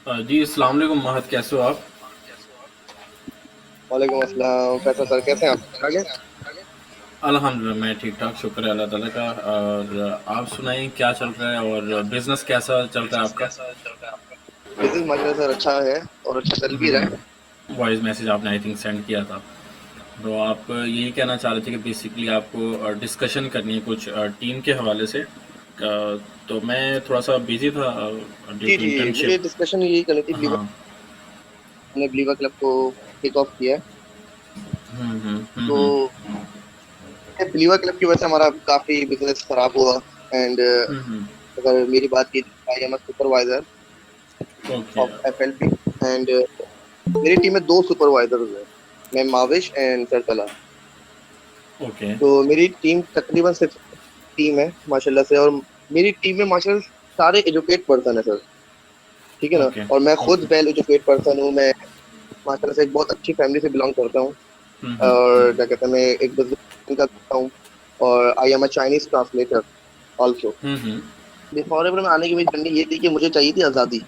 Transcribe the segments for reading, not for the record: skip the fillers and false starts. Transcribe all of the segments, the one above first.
जी अस्सलाम वालेकुम महत, कैसे हो आप? वालेकुम अस्सलाम। कैसा सर, कैसे हैं आप? आगे अल्हम्दुलिल्लाह मैं ठीक ठाक, शुक्र है अल्लाह ताला का। और आप सुनाएं क्या चल रहा है और बिजनेस कैसा चल रहा है आपका? बिजनेस माशाल्लाह सर अच्छा है और अच्छा चल भी रहा है। वॉइस मैसेज आपने आई थिंक सेंड किया था। तो आप यही कहना चाह रहे थे कि बेसिकली आपको डिस्कशन करनी है कुछ टीम के हवाले से। तो मैं थोड़ा सा बिजी था due G to G, internship. मुझे डिस्कशन यही करनी थी। हाँ। हमने बिलीवर क्लब को किक ऑफ किया है। तो हम्म। बिलीवर क्लब की वजह से हमारा काफी बिजनेस खराब हुआ। एंड अगर मेरी बात की, I am supervisor okay. Of FLP. And मेरी टीम में दो सुपरवाइजर हैं, मैं माविश एंड सरतला। ओके। तो मेरी टीम तकरीबन 6 टीम है माशाल्लाह से। और मेरी टीम में माशाल्लाह सारे एजुकेट पर्सन है सर। ठीक है ना। ओके। और मैं खुद ओके। वेल एजुकेट पर्सन हूँ। मैं माशाल्लाह से एक बहुत अच्छी फैमिली से बिलोंग करता हूँ। और क्या कहते हैं, मैं एक बिजनेस करता हूँ। और I am a Chinese translator also. Hmm. Forever में आने की मेरी जर्नी ये थी कि मुझे चाहिए थी आज़ादी।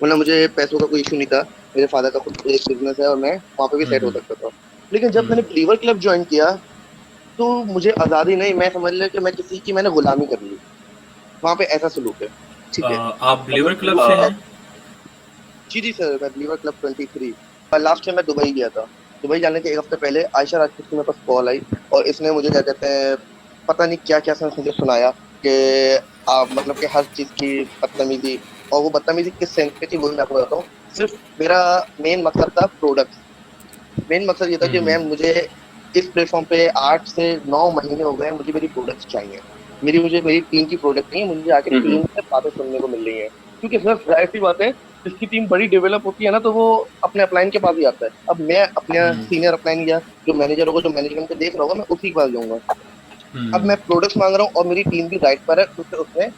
वरना मुझे पैसों का कोई इशू नहीं था। मेरे फादर का खुद एक बिजनेस है और मैं वहाँ पे भी सेट हो सकता था। लेकिन जब मैंने बिलीवर क्लब ज्वाइन किया तो मुझे आज़ादी नहीं, मैं समझ लिया कि मैं किसी की मैंने गुलामी कर ली। वहाँ पे ऐसा सलूक है। ठीक है। आप अगर बिलीवर क्लब बिलीवर से हैं? क्लब, जी जी सर, मैं बिलीवर क्लब 23। और लास्ट टाइम मैं दुबई गया था। दुबई जाने के एक हफ्ते पहले आयशा राजपूत की मेरे पास कॉल आई। और इसने मुझे क्या कहते हैं, पता नहीं क्या क्या मुझे सुनाया कि आप मतलब कि हर चीज की बदतमीजी। और वो बदतमीजी किस सेंस पे थी वो भी मैं आपको बताता हूँ। सिर्फ मेरा मेन मकसद था प्रोडक्ट। मेन मकसद ये था कि मैम मुझे इस प्लेटफॉर्म पे 8 से 9 महीने हो गए, मुझे मेरी प्रोडक्ट्स चाहिए। मुझे मेरी टीम की प्रोडक्ट नहीं है, मुझे आके टीम से बातें सुनने को मिल रही है। क्योंकि सर जाहिर सी बात है, जिसकी टीम बड़ी डेवलप होती है ना, तो वो अपने अपलाइन के पास ही आता है। अब मैं अपने सीनियर अपलाइन या जो मैनेजर होगा, जो मैनेजमेंट को देख रहा होगा, मैं उसी के पास जाऊंगा। अब मैं प्रोडक्ट्स मांग रहा हूँ और मेरी टीम भी राइट पर है, क्योंकि उसमें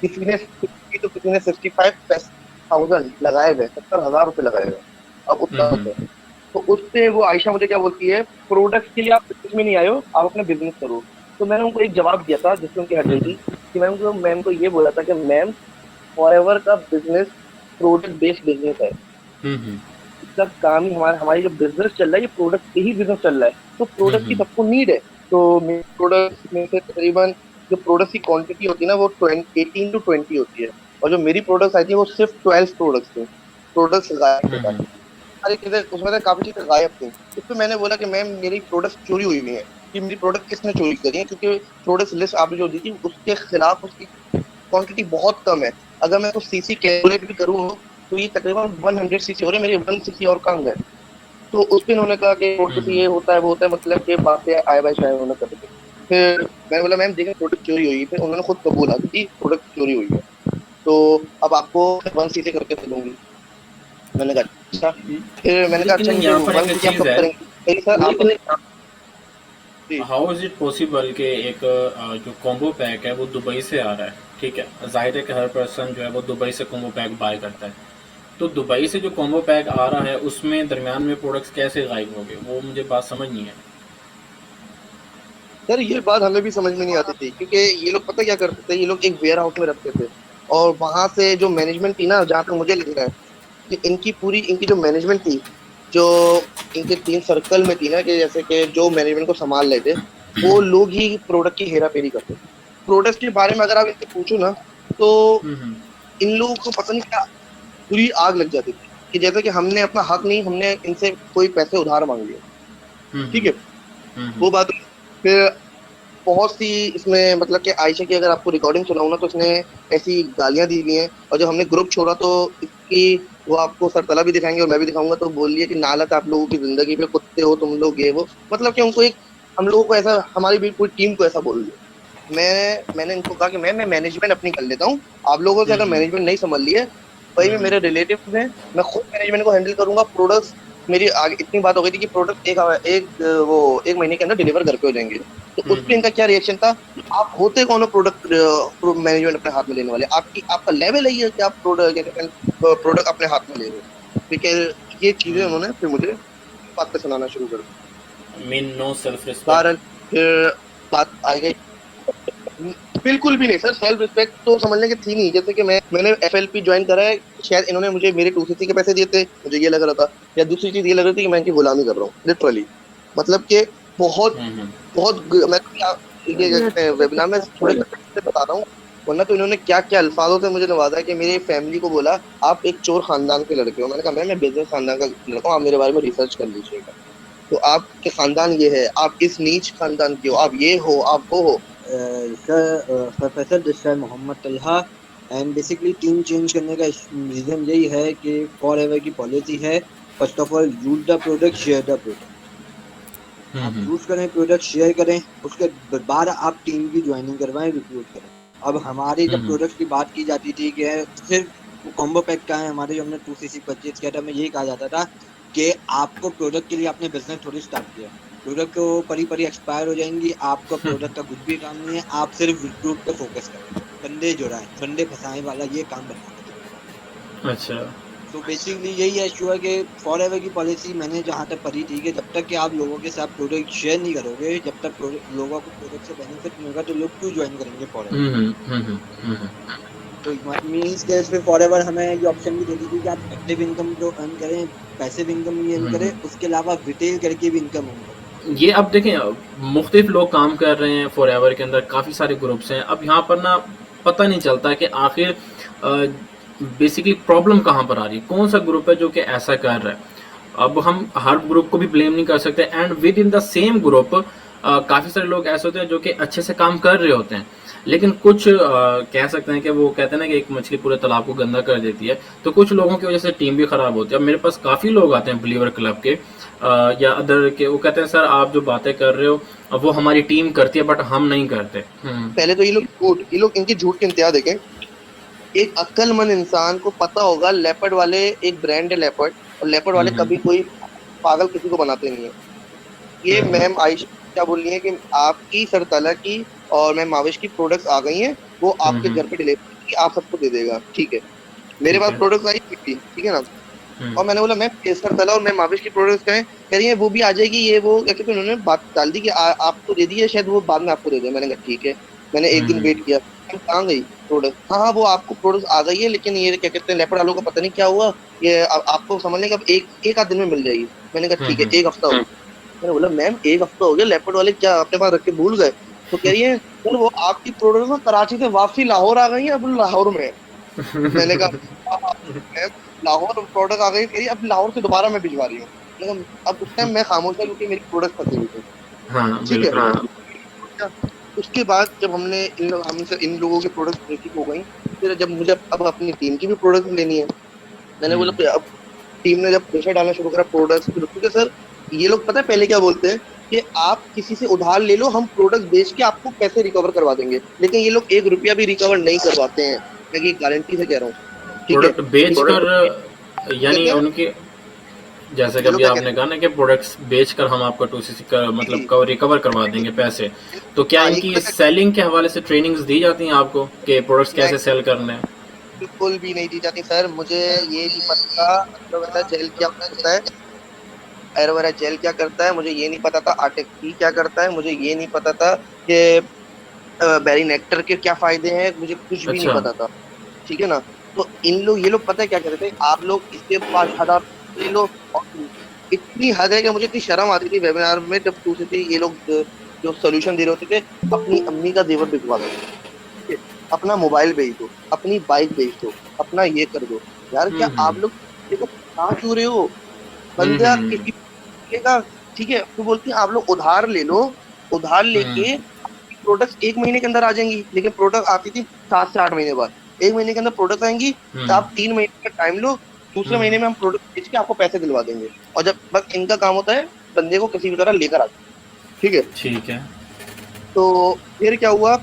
किसी ने 60 तो किसी ने 65,000 लगाए हुए, 70,000 रुपये लगाए हुए। अब उतना होता है। तो उससे वो आयशा मुझे क्या बोलती है, प्रोडक्ट के लिए आप बिजनेस में नहीं आए हो, आप अपना बिजनेस करो। तो मैंने उनको एक जवाब दिया था जिससे उनकी हट गई थी कि मैम को ये बोला था कि मैम, फॉरएवर का बिजनेस प्रोडक्ट बेस्ड बिजनेस है। इसका काम ही हमारी जो बिजनेस चल रहा है, ये प्रोडक्ट पे ही बिजनेस चल रहा है। तो प्रोडक्ट की सबको नीड है। तो मेरे प्रोडक्ट में से तकरीबन जो प्रोडक्ट की क्वांटिटी होती है ना, वो 18 to 20 होती है। और जो मेरी प्रोडक्ट्स आई थी वो सिर्फ 12 प्रोडक्ट्स थे। प्रोडक्ट्स गायब थे सारे। सारी चीजें उसमें से काफी चीजें गायब थी। इस पे मैंने बोला कि मैम मेरी प्रोडक्ट्स चोरी हुई हुई है। कि मेरी प्रोडक्ट किसने चोरी करी है, क्योंकि प्रोडक्ट लिस्ट आपने जो दी थी उसके खिलाफ उसकी क्वांटिटी बहुत कम है। अगर मैं कुछ सीसी कैलकुलेट भी करूँ तो ये तकरीबन 100 सीसी हो रहे हैं, मेरी 1 सीसी और कम है। तो उस पे उन्होंने कहा कि प्रोडक्ट ये होता है वो होता है, मतलब कि बातें आए बाय शायद उन्होंने कर दी। फिर मैंने बोला मैम देखिए प्रोडक्ट चोरी हुई है। फिर उन्होंने खुद कबूला कि प्रोडक्ट चोरी हुई है। तो अब आपको 1 सीसी करके दे दूंगी। मैंने कहा अच्छा। फिर मैंने कहा लेकिन अच्छा, मुझे यहाँ पर 1 सीसी एक आप चीज़ कब है। करेंगे? कही सर आप जी। हाउ इज़ इट पॉसिबल कि एक जो कॉम्बो पैक है वो दुबई से आ रहा है? ठीक है, जाहिर है कि हर पर्सन जो है वो दुबई से कॉम्बो पैक बाय करता है। तो दुबई से जो कॉम्बो पैक आ रहा है उसमें दरमियान में प्रोडक्ट्स कैसे गायब हो गए, वो मुझे बात समझ नहीं है। सर ये बात हमें भी समझ में नहीं आती थी, क्योंकि ये लोग पता क्या करते थे, ये लोग एक वेयर हाउस में रखते थे। और वहां से जो मैनेजमेंट थी ना, जहाँ तक मुझे लग रहा है कि इनकी जो मैनेजमेंट थी, जो इनके टीम सर्कल में थी ना, कि जैसे कि जो मैनेजमेंट को संभाल रहे थे, वो लोग ही प्रोडक्ट की हेरा फेरी करते थे। प्रोडक्ट के बारे में अगर आप इनसे पूछो ना, तो इन लोगों को पता नहीं क्या पूरी आग लग जाती थी कि जैसे कि हमने अपना हक नहीं, हमने इनसे कोई पैसे उधार मांग लिए। ठीक है। वो बात। फिर बहुत सी इसमें मतलब कि आयशा की अगर आपको रिकॉर्डिंग सुनाऊं ना, तो इसने ऐसी गालियां दी हुई हैं। और जब हमने ग्रुप छोड़ा तो इसकी, वो आपको सरतला भी दिखाएंगे और मैं भी दिखाऊंगा, तो बोल रही है कि नालत आप लोगों की जिंदगी पे, कुत्ते हो तुम लोग, ये वो। मतलब कि उनको एक, हम लोगों को ऐसा, हमारी भी पूरी टीम को ऐसा बोल दिया। मैंने इनको कहा कि मैं मैनेजमेंट अपनी कर लेता हूँ। आप लोगों से अगर मैनेजमेंट नहीं संभल लिए, वही में मेरे रिलेटिव हैं, मैं खुद मैनेजमेंट को हैंडल करूंगा। प्रोडक्ट्स मेरी आगे इतनी बात हो गई थी कि प्रोडक्ट वो 1 महीने के अंदर डिलीवर घर पे हो जाएंगे। तो उस पे इनका क्या रिएक्शन था, आप होते कौन हो प्रोडक्ट मैनेजमेंट अपने हाथ में लेने वाले? आपका लेवल है ये कि आप प्रोडक्ट अपने हाथ में ले रहे हो? ठीक है। ये चीजें उन्होंने फिर मुझे बात पे सुनाना शुरू कर दी। Mean no self respect. बहरहाल फिर बात आ गई बिल्कुल भी नहीं सर, सेल्फ रिस्पेक्ट तो समझ लें कि थी नहीं। जैसे कि मैंने एफएलपी ज्वाइन करा है, शायद इन्होंने मुझे मेरे 2cc के पैसे दिए थे, मुझे ये लग रहा था, या दूसरी चीज ये लग रही थी कि मैं इनकी गुलामी कर रहा हूँ लिटरली। मतलब कि बहुत हम्म बहुत मैं तो ये क्या कहते हैं वेबिनार में थोड़े से बता रहा हूँ, वरना तो इन्होंने क्या क्या अल्फाजों से मुझे नवाजा है कि मेरी फैमिली को बोला आप एक चोर खानदान के लड़के हो। मैंने कहा मैं बिजनेस खानदान का लड़का हूँ, आप मेरे बारे में रिसर्च कर लीजिएगा। तो आपके खानदान ये है, आप इस नीच खानदान के हो, आप ये हो, आप वो हो। Sir Faisal, this side Mohammad Talha. And basically team change करने का रीजन यही है कि फॉर एवर की पॉलिसी है, first of all use the product, share the product. आप यूज करें प्रोडक्ट, शेयर करें, उसके बाद आप टीम की ज्वाइनिंग करवाएं, रिक्रूट करें। अब हमारे जब प्रोडक्ट की बात की जाती थी कि सिर्फ कॉम्बो पैक का है, हमारे जो हमने 2cc परचेज किया था, हमें यही कहा जाता था कि आपको प्रोडक्ट के लिए आपने बिजनेस थोड़ी स्टार्ट किया, प्रोडक्ट तो परी एक्सपायर हो जाएंगी, आपका प्रोडक्ट का कुछ भी काम नहीं है, आप सिर्फ रिक्रूट पे फोकस करें, बंदे जुड़ाएं, बंदे फंसाएं वाला ये काम बना। अच्छा। तो बेसिकली यही है इशू है कि फॉर एवर की पॉलिसी मैंने जहाँ तक पढ़ी थी कि जब तक कि आप लोगों के साथ प्रोडक्ट शेयर नहीं करोगे, जब तक लोगों को प्रोडक्ट से बेनिफिट नहीं होगा, तो लोग क्यों ज्वाइन करेंगे फॉर एवर। तो मीन्स के इसमें फॉर एवर हमें ये ऑप्शन भी देती थी कि आप एक्टिव इनकम तो अर्न करें, पैसिव इनकम भी अर्न करें, उसके अलावा रिटेल करके भी इनकम अर्न करें। ये अब देखें मुख्तलिफ लोग काम कर रहे हैं फॉरएवर के अंदर, काफ़ी सारे ग्रुप्स हैं। अब यहाँ पर ना पता नहीं चलता कि आखिर बेसिकली प्रॉब्लम कहाँ पर आ रही है, कौन सा ग्रुप है जो कि ऐसा कर रहा है। अब हम हर ग्रुप को भी ब्लेम नहीं कर सकते, and with in the same group काफ़ी सारे लोग ऐसे होते हैं जो कि अच्छे से काम कर रहे होते हैं, लेकिन कुछ कह सकते हैं कि वो कहते हैं ना कि एक मछली पूरे तालाब को गंदा कर देती है, तो कुछ लोगों की वजह से टीम भी खराब होती है। अब मेरे पास काफ़ी लोग आते हैं बिलीवर क्लब के या अदर के, वो कहते हैं सर आप जो बातें कर रहे हो वो हमारी टीम करती है बट हम नहीं करते। पहले तो ये लोग इनकी झूठ की इंतहा देखें। एक अक्लमंद इंसान को पता होगा लेपर्ड वाले एक ब्रांड है लेपर्ड, और लेपर्ड वाले कभी कोई पागल किसी को बनाते नहीं है। ये मैम आयशा क्या बोल रही है कि आपकी सरतला की और मैम माविश की प्रोडक्ट्स आ गई हैं, वो आपके घर पे डिलीवरी आप सबको दे देगा, ठीक है। मेरे पास प्रोडक्ट्स आई थी, ठीक है ना, और मैंने बोला मैम सरतला और मैम माविश की प्रोडक्ट्स कहें, कह रही है वो भी आ जाएगी, ये वो कहते तो उन्होंने बात डाल दी कि आपको दे दी है, शायद वो बाद में आपको दे दे। मैंने कहा ठीक है। मैंने एक दिन वेट किया, कहाँ गई प्रोडक्ट? हाँ वो आपको प्रोडक्ट आ गई है, लेकिन ये क्या कहते हैं लेपर्ड वालों का पता नहीं क्या हुआ, ये आपको समझ लेंगे अब एक आध दिन में मिल जाएगी। मैंने कहा ठीक है, एक हफ्ता हो गया। मैंने बोला मैम एक हफ्ता हो गया, लेपर्ड वाले क्या अपने पास रख के भूल गए? तो कह रही है सर वो आपकी प्रोडक्ट ना कराची से वापसी लाहौर आ गई है, अब लाहौर में। मैंने कहा मैम लाहौर प्रोडक्ट आ गई, कह रही अब लाहौर से दोबारा मैं भिजवा रही हूँ। अब उस टाइम मैं खामोश था क्योंकि मेरी प्रोडक्ट फंसी हुई थी, ठीक है। उसके बाद जब हमने इन लोगों के प्रोडक्ट रिसीव हो गई, फिर जब मुझे अब अपनी टीम की भी प्रोडक्ट लेनी है, मैंने बोला अब टीम ने जब प्रेशर डालना शुरू करा प्रोडक्ट्स, क्योंकि सर ये लोग पता है पहले क्या बोलते हैं कि आप किसी से उधार ले लो, हम प्रोडक्ट बेच के आपको पैसे रिकवर करवा देंगे, लेकिन ये लोग 1 रुपया भी रिकवर नहीं करवाते हैं। मैं गारंटी से कह रहा हूँ, प्रोडक्ट बेच कर, यानी उनके जैसे कि अभी आपने कहा ना कि प्रोडक्ट्स बेचकर हम आपका 2cc का मतलब रिकवर करवा देंगे पैसे, तो क्या इनकी सेलिंग के हवाले से ट्रेनिंग्स दी जाती हैं आपको कि प्रोडक्ट्स कैसे सेल करने हैं? बिल्कुल भी नहीं दी जाती सर। मुझे ये नहीं पता एलोवेरा जेल क्या होता है, एलोवेरा जेल क्या करता है मुझे ये नहीं पता था, आर्टिक टी क्या करता है मुझे ये नहीं पता था, कि बेरी नेक्टर के क्या फायदे हैं मुझे कुछ भी नहीं पता था, ठीक है ना। तो ये लोग पता है क्या कहते थे, आप लोग इसके 5,000 ले लो। इतनी हद है कि मुझे इतनी शर्म आती थी वेबिनार में जब दूसरे थे ये लोग जो सोल्यूशन दे रहे होते थे, अपनी अम्मी का जेवर बिकवा दो, अपना मोबाइल बेच दो, अपनी बाइक बेच दो, अपना ये कर दो। यार क्या आप लोग देखो कहाँ छू रहे हो बंदा किसी का, ठीक है। तो बोलती है आप लोग उधार ले लो, उधार लेके प्रोडक्ट 1 महीने के अंदर आ जाएंगी, लेकिन प्रोडक्ट आती थी 7 से 8 महीने बाद। 1 महीने के अंदर प्रोडक्ट आएंगी, तो आप 3 महीने का टाइम लो, दूसरे महीने में हम प्रोडक्ट बेच के आपको पैसे दिलवा देंगे। और जब बस इनका काम होता है बंदे को किसी भी तरह लेकर आ, ठीक है। तो फिर क्या हुआ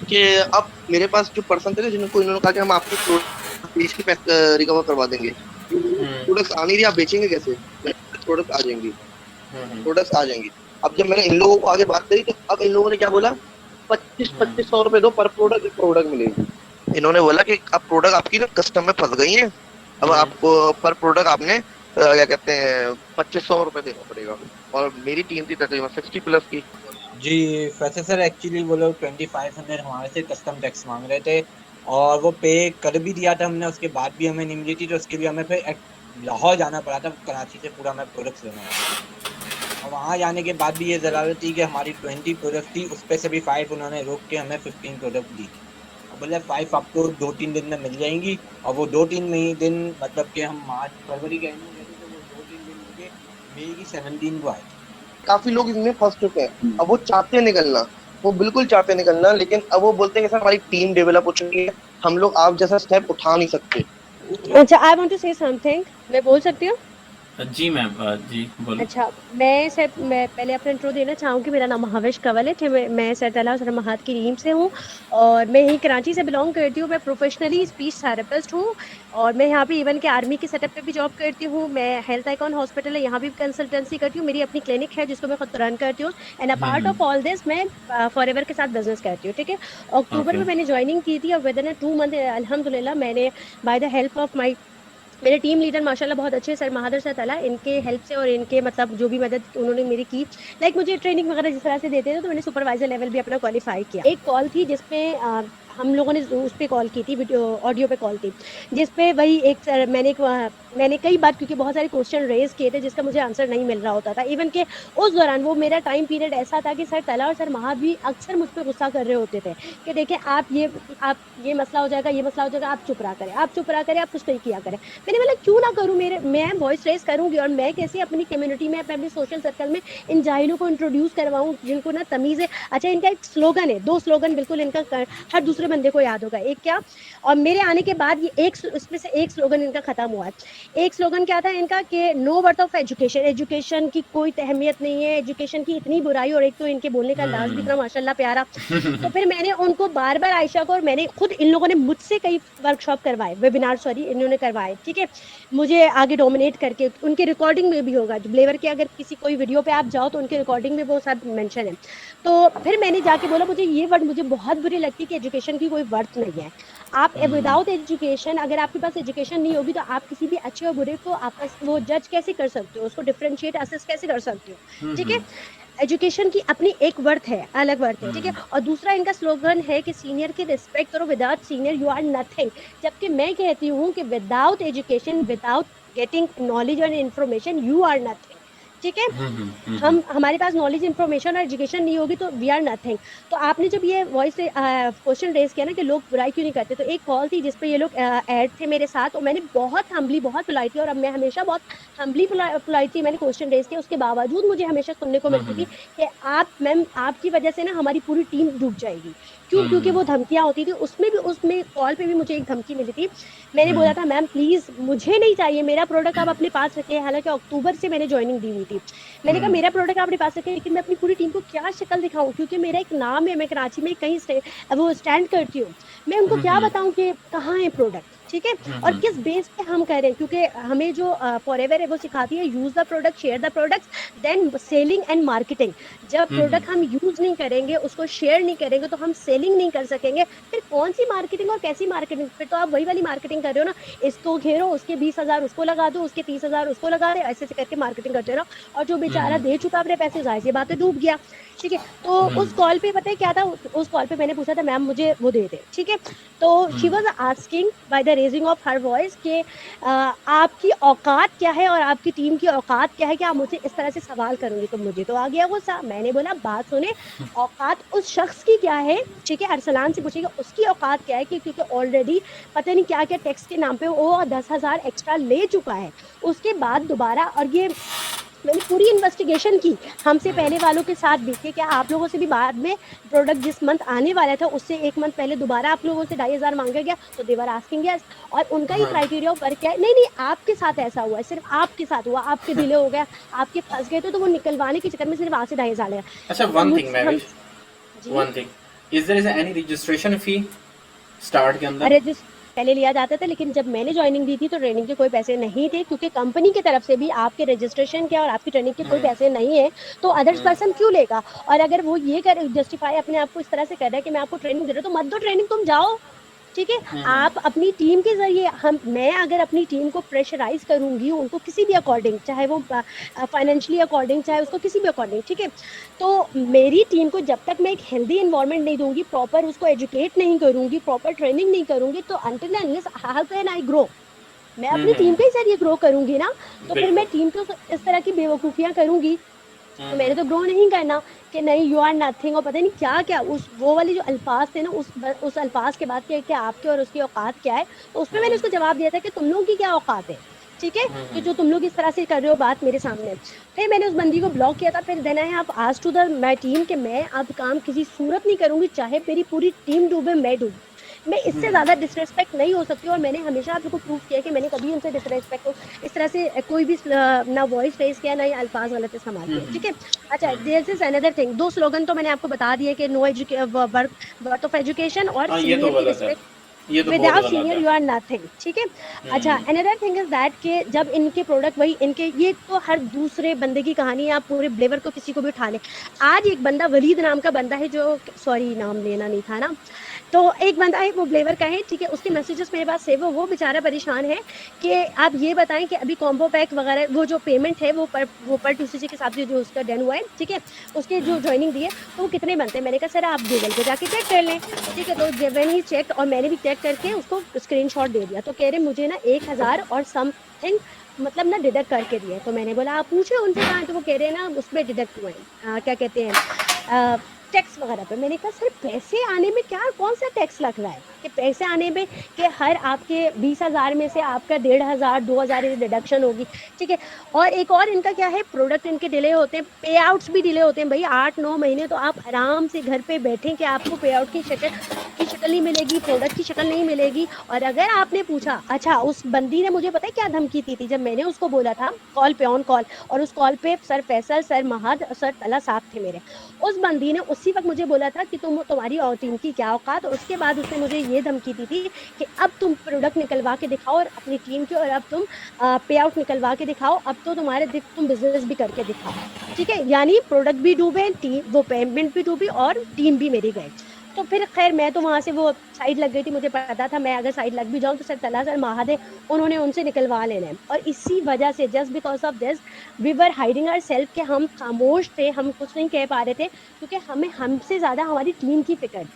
कि अब मेरे पास जो पर्सन थे जिनको इन्होंने कहा कि हम आपको प्रोडक्ट बेच के पैसे रिकवर करवा देंगे, प्रोडक्ट आ नहीं रही, आप बेचेंगे कैसे? प्रोडक्ट आ जाएंगी, प्रोडक्ट आ जाएंगी। अब जब मैंने इन लोगों को आगे बात करी, तो अब इन लोगों ने क्या बोला, 2500 रुपए दो पर प्रोडक्ट मिलेगी। इन्होंने बोला कि अब प्रोडक्ट आपकी ना कस्टम में फंस गई है, अब आपको पर प्रोडक्ट आपने क्या कहते हैं 2500 रुपए देना पड़ेगा। और मेरी टीम थी तकरीबन 60 प्लस की, जी, वैसे सर एक्चुअली वो लोग 2500 हमारे से कस्टम टैक्स मांग रहे थे, और वो पे कर भी दिया था हमने, उसके बाद भी हमें नहीं मिली थी, तो उसके लिए हमें फिर लाहौर जाना पड़ा था, कराची से पूरा हमें प्रोडक्ट्स लेने पड़े थे। और वहां जाने के बाद भी ये जरूरत थी कि हमारी 20 प्रोडक्ट थी, उस पे से भी 5 उन्होंने रोक के हमें 15 प्रोडक्ट दी। और बोले 5 आपको 2-3 दिन में मिल जाएंगी। और वो 2-3 दिन मतलब कि हम मार्च फरवरी के एंड में गए थे, तो वो 2-3 दिन मुझे मई की 17 को आए थे। काफी लोग इसमें फंस चुके हैं, अब वो चाहते हैं निकलना, वो बिल्कुल चाहते हैं निकलना, लेकिन अब वो बोलते हैं कि सर हमारी टीम डेवलप हो चुकी है, हम लोग आप जैसा स्टेप उठा नहीं सकते। अच्छा, I want to say something, मैं बोल सकती हूँ? जी मैम, जी बोलो। अच्छा, मैं पहले अपना इंट्रो देना चाहूँगी। मेरा नाम महाविश कंवल है। मैं सरतला और सरमहाद की टीम से हूँ, और मैं यहीं कराची से बिलोंग करती हूँ। मैं प्रोफेशनली स्पीच थेरेपिस्ट हूँ, और मैं यहाँ पे इवन के आर्मी के सेटअप पे भी जॉब करती हूँ। मैं हेल्थ आइकॉन हॉस्पिटल है, यहाँ भी कंसल्टेंसी करती हूँ। मेरी अपनी क्लिनिक है जिसको मैं खुद रन करती हूँ। And a part of all this मैं फॉरएवर के साथ बिजनेस करती हूँ, ठीक है। October okay. में मैंने ज्वाइनिंग की थी, और विद इन 2 मंथ अल्हम्दुलिल्लाह मैंने by the help of my मेरे टीम लीडर माशाल्लाह बहुत अच्छे सर महादर सर तला, इनके हेल्प से और इनके मतलब जो भी मदद उन्होंने मेरी की, लाइक मुझे ट्रेनिंग वगैरह जिस तरह से देते थे, तो मैंने सुपरवाइजर लेवल भी अपना क्वालिफाई किया। एक कॉल थी जिसमें हम लोगों ने उस पे कॉल की थी, वीडियो ऑडियो पे कॉल थी, जिसपे वही एक सर मैंने कई बार क्योंकि बहुत सारे क्वेश्चन रेज किए थे जिसका मुझे आंसर नहीं मिल रहा होता था। इवन के उस दौरान वो मेरा टाइम पीरियड ऐसा था कि सर तला और सर महाद भी अक्सर मुझ पे गुस्सा कर रहे होते थे कि देखिए आप ये मसला हो जाएगा, ये मसला हो जाएगा, आप चुप रहा करें, आप चुप रहा करें, आप कुछ नहीं किया करें। मैंने बोला क्यों ना करूं, मेरे मैं वॉइस रेस करूंगी, और मैं कैसे अपनी कम्युनिटी में अपने सोशल सर्कल में इन जाहिलों को इंट्रोड्यूस करवाऊं जिनको ना तमीज है। अच्छा, इनका एक स्लोगन है, 2 स्लोगन बिल्कुल इनका हर दूसरे बंदे को याद होगा। एक क्या, और मेरे आने के बाद ये एक इसमें से एक स्लोगन इनका खत्म हुआ है। एक स्लोगन क्या था इनका कि know worth of education, education की कोई अहमियत नहीं है, एजुकेशन की इतनी बुराई, और एक तो इनके बोलने का अंदाज भी हम्म। इतना माशाल्लाह प्यारा। तो फिर मैंने उनको बार बार आयशा को, और मैंने खुद इन लोगों ने मुझसे कई वर्कशॉप करवाए, वेबिनार सॉरी इन्होंने करवाए, ठीक है, मुझे आगे डोमिनेट करके। उनके रिकॉर्डिंग में भी होगा ब्लेवर के, अगर किसी कोई वीडियो पे आप जाओ तो उनके रिकॉर्डिंग में वो सब मेंशन है। तो फिर मैंने जाके बोला मुझे ये वर्ड मुझे बहुत बुरी लगती है कि एजुकेशन की कोई वर्थ नहीं है। आप हम्म। विदाउट एजुकेशन, अगर आपके पास एजुकेशन नहीं होगी तो आप किसी भी अच्छे और बुरे को आपस वो जज कैसे कर सकते हो, उसको डिफरेंशिएट असेस कैसे कर सकते हो, ठीक है। हम्म। एजुकेशन की अपनी एक वर्थ है, अलग वर्थ है, ठीक है। हम्म। और दूसरा इनका स्लोगन है कि सीनियर की रिस्पेक्ट करो, without senior you are nothing. जबकि मैं कहती हूँ कि without education, without getting knowledge and information, you are nothing, ठीक है। हम हमारे पास नॉलेज इन्फॉर्मेशन और एजुकेशन नहीं होगी तो वी आर नथिंग। तो आपने जब ये वॉइस क्वेश्चन रेज किया ना कि लोग बुराई क्यों नहीं करते, तो एक कॉल थी जिसपे ये लोग ऐड थे मेरे साथ, और मैंने बहुत हम्बली, बहुत पोलाइटली, और अब मैं हमेशा बहुत हम्बली पोलाइटली मैंने क्वेश्चन रेज किया। उसके बावजूद मुझे हमेशा सुनने को मिलती थी कि आप मैम, आपकी वजह से ना हमारी पूरी टीम डूब जाएगी। क्यों? क्योंकि वो धमकियां होती थी, उसमें कॉल पे भी मुझे एक धमकी मिली थी। मैंने बोला था मैम प्लीज मुझे नहीं चाहिए, मेरा प्रोडक्ट आप अपने पास रखिए। हालांकि अक्टूबर से मैंने ज्वाइनिंग दी हुई थी। मैंने कहा मेरा प्रोडक्ट आपने पास रखिए, लेकिन मैं अपनी पूरी टीम को क्या शक्ल दिखाऊं, क्योंकि मेरा एक नाम है, मैं कराची में कहीं वो स्टैंड करती हूँ। मैं उनको क्या बताऊं कि कहाँ है प्रोडक्ट, ठीक है, और किस बेस पे हम करें, क्योंकि हमें जो फॉरएवर है वो सिखाती है use the product, share the product, then selling and marketing. जब प्रोडक्ट हम यूज नहीं करेंगे, उसको शेयर नहीं करेंगे, तो हम सेलिंग नहीं कर सकेंगे। फिर कौन सी मार्केटिंग और कैसी मार्केटिंग? फिर तो आप वही वाली मार्केटिंग कर रहे हो ना, इसको घेरो, उसके 20,000 उसको लगा दो, उसके 30,000 उसको लगा दे, ऐसे करके मार्केटिंग करते रहो, और जो बेचारा दे चुका अपने पैसे, जाहिर सी बात है डूब गया, ठीक है। तो उस कॉल पे पता है क्या था, उस कॉल पे मैंने पूछा था मैम मुझे वो दे दे, ठीक है। तो she was asking by the raising of her voice कि आपकी औकात क्या है और आपकी टीम की औकात क्या है कि आप मुझे इस तरह से सवाल करोगे। तो मुझे तो आ गया गुस्सा, मैंने बोला बात सुने, औकात उस शख्स की क्या है, ठीक है, अरसलान से पूछेगा उसकी औकात क्या है, क्योंकि ऑलरेडी पता नहीं क्या क्या टैक्स के नाम पे वो 10,000 एक्स्ट्रा ले चुका है। उसके बाद दोबारा, और ये मैंने पूरी इन्वेस्टिगेशन की हमसे पहले वालों के साथ भी कि क्या आप लोगों से भी बाद में प्रोडक्ट जिस मंथ आने वाला था उससे 1 मंथ पहले दोबारा आप लोगों से 2,500 मांगा गया, तो देवर आस्किंग यस। और उनका ही क्राइटेरिया ऑफ वर्क क्या है, नहीं नहीं आपके साथ ऐसा हुआ है, सिर्फ आपके साथ हुआ, आपके डिले हो गया, आपके फंस गए, तो वो निकलवाने के चक्कर में सिर्फ आज से 2,500 लगा। अच्छा, तो वन मुझ थिंग हम मैविश, जी, one thing, is there is any registration fee start के अंदर? अरे जिस पहले लिया जाता था, लेकिन जब मैंने ज्वाइनिंग दी थी तो ट्रेनिंग के कोई पैसे नहीं थे, क्योंकि कंपनी की तरफ से भी आपके रजिस्ट्रेशन के और आपकी ट्रेनिंग के कोई पैसे नहीं है, तो अदर्स पर्सन क्यों लेगा। और अगर वो ये कर जस्टिफाई अपने आप को इस तरह से कर रहा है कि मैं आपको ट्रेनिंग दे रहा हूँ, तो मत दो ट्रेनिंग, तुम जाओ, ठीक है। आप अपनी टीम के जरिए मैं अगर अपनी टीम को प्रेशराइज करूंगी उनको किसी भी अकॉर्डिंग, चाहे वो फाइनेंशियली अकॉर्डिंग, चाहे उसको किसी भी अकॉर्डिंग, ठीक है, तो मेरी टीम को जब तक मैं एक हेल्दी इन्वायरमेंट नहीं दूंगी, प्रॉपर उसको एजुकेट नहीं करूंगी, प्रॉपर ट्रेनिंग नहीं करूंगी, तो until and unless how can I grow? मैं अपनी टीम के जरिए ग्रो करूंगी ना, तो फिर मैं टीम को इस तरह की बेवकूफियां करूंगी तो मैंने तो ग्रो नहीं करना कि नहीं यू आर नथिंग, और पता नहीं क्या क्या उस वो वाले जो अल्फाज थे ना, उस अल्फाज के बाद कि आपके और उसकी औकात क्या है, तो उसमें मैंने उसको जवाब दिया था कि तुम लोगों की क्या औकात है, ठीक है, कि जो तुम लोग इस तरह से कर रहे हो बात मेरे सामने। फिर मैंने उस बंदी को ब्लॉक किया था। फिर देना है आप आज टू द माई टीम कि मैं अब काम किसी सूरत नहीं करूंगी, चाहे मेरी पूरी टीम डूबे मैं डूबूं, मैं इससे ज्यादा डिसरेस्पेक्ट नहीं हो सकती। और मैंने हमेशा आपको प्रूव किया कि मैंने कभी उनसे डिसरेस्पेक्ट हो इस तरह से कोई भी ना वॉइस रेस किया, ना ही अल्फाज गलत इस्तेमाल किए, ठीक है। अच्छा, this is another thing, 2 slogan तो मैंने आपको बता दिए कि नो वर्थ ऑफ एजुकेशन और हाँ, ये तो सीनियर की गलत है, रिस्पेक्ट, ये तो बहुत विदाउट गलत सीनियर है। यू आर नथिंग, ठीक है। अच्छा, अनदर थिंग इज दैट कि जब इनके प्रोडक्ट वही इनके, ये तो हर दूसरे बंदे की कहानी है, आप पूरे ब्लेवर को किसी को भी उठा लें। आज एक बंदा वलीद नाम का बंदा है, जो सॉरी नाम लेना नहीं था ना, तो एक बंदा है वो ब्लेवर का है, ठीक है, उसके मैसेजेस मेरे पास सेव है, वो बेचारा परेशान है कि आप ये बताएं कि अभी कॉम्बो पैक वगैरह वो जो पेमेंट है वो पर टूसीसी के साथ जो उसका डन हुआ है, ठीक है, उसके जो ज्वाइनिंग दी है तो वो कितने बनते हैं। मैंने कहा सर आप गूगल पे जाके चेक कर लें, ठीक है। तो व्हेन ही चेक, और मैंने भी चेक करके उसको स्क्रीनशॉट दे दिया, तो कह रहे मुझे ना 1000 और समथिंग मतलब ना डिडक्ट करके दिए। तो मैंने बोला आप पूछे उनसे कहाँ, तो वो कह रहे हैं ना उसमें डिडक्ट हुए हैं, क्या कहते हैं, टैक्स वगैरह पे। मैंने कहा सर पैसे आने में क्या कौन सा टैक्स लग रहा है कि पैसे आने में कि हर आपके 20,000 में से आपका 1,500 2,000 डिडक्शन होगी, ठीक है। और एक और इनका क्या है, प्रोडक्ट इनके डिले होते हैं, पे आउट्स भी डिले होते हैं भाई, 8-9 महीने तो आप आराम से घर पे बैठे कि आपको पे आउट की शक्ल नहीं मिलेगी, प्रोडक्ट की शक्ल नहीं मिलेगी। और अगर आपने पूछा, अच्छा उस बंदी ने मुझे पता है क्या धमकी दी थी, जब मैंने उसको बोला था कॉल पे, ऑन कॉल, और उस कॉल पे सर फैसल, सर महद, सर तला साथ थे मेरे, उस बंदी ने उसी वक्त मुझे बोला था कि तुम्हारी और टीम की क्या औकात। और उसके बाद उसने मुझे ये धमकी दी थी कि अब तुम प्रोडक्ट निकलवा के दिखाओ और अपनी टीम की, और अब तुम पे आउट निकलवा के दिखाओ, अब तो तुम्हारे तुम बिजनेस भी करके दिखाओ, ठीक है। यानी प्रोडक्ट भी डूबे, टीम वो पेमेंट भी डूबी और टीम भी मेरी गई। तो फिर खैर मैं तो वहां से वो साइड लग गई थी, मुझे पता था मैं अगर साइड लग भी जाऊं तो सर तला सर महादे उन्होंने उनसे निकलवा लेना है। और इसी वजह से just because of this we were hiding our self, के हम खामोश थे, हम कुछ नहीं कह पा रहे थे, क्योंकि हमें हमसे ज्यादा हमारी टीम की फिक्र थी,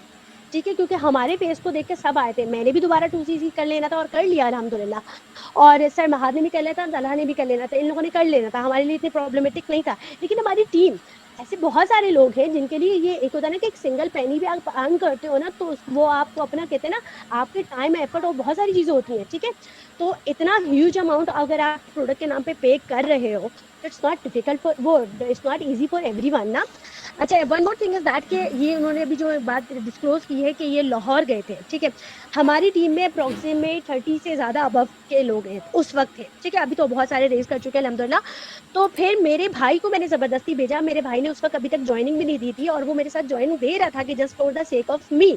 ठीक है। क्योंकि हमारे फेस को देख के सब आए थे, मैंने भी दोबारा 2CC कर लेना था और कर लिया अल्हम्दुलिल्लाह, और सर महाद ने भी कर लेना था, तलहा ने भी कर लेना था, इन लोगों ने कर लेना था, हमारे लिए इतनी प्रॉब्लमेटिक नहीं था। लेकिन हमारी टीम, ऐसे बहुत सारे लोग हैं जिनके लिए ये एक होता है ना कि एक सिंगल पेनी भी आप अर्न करते हो ना, तो वो आपको अपना कहते हैं ना, आपके टाइम एफर्ट और बहुत सारी चीजें होती हैं, ठीक है। तो इतना ह्यूज अमाउंट अगर आप प्रोडक्ट के नाम पे पे कर रहे हो, इट्स नॉट डिफिकल्ट फॉर वो, it's not easy for everyone ना। अच्छा, one more thing is that कि ये उन्होंने अभी जो बात डिस्क्लोज की है कि ये लाहौर गए थे, ठीक है। हमारी टीम में अप्रोक्सीमेट 30 से ज्यादा अबव के लोग हैं उस वक्त थे, ठीक है। अभी तो बहुत सारे रेस कर चुके हैं अल्हम्दुलिल्लाह। तो फिर मेरे भाई को मैंने जबरदस्ती भेजा, मेरे भाई ने उस वक्त अभी तक ज्वाइनिंग भी नहीं दी थी, और वो मेरे साथ ज्वाइनिंग दे रहा था कि just for the sake of me,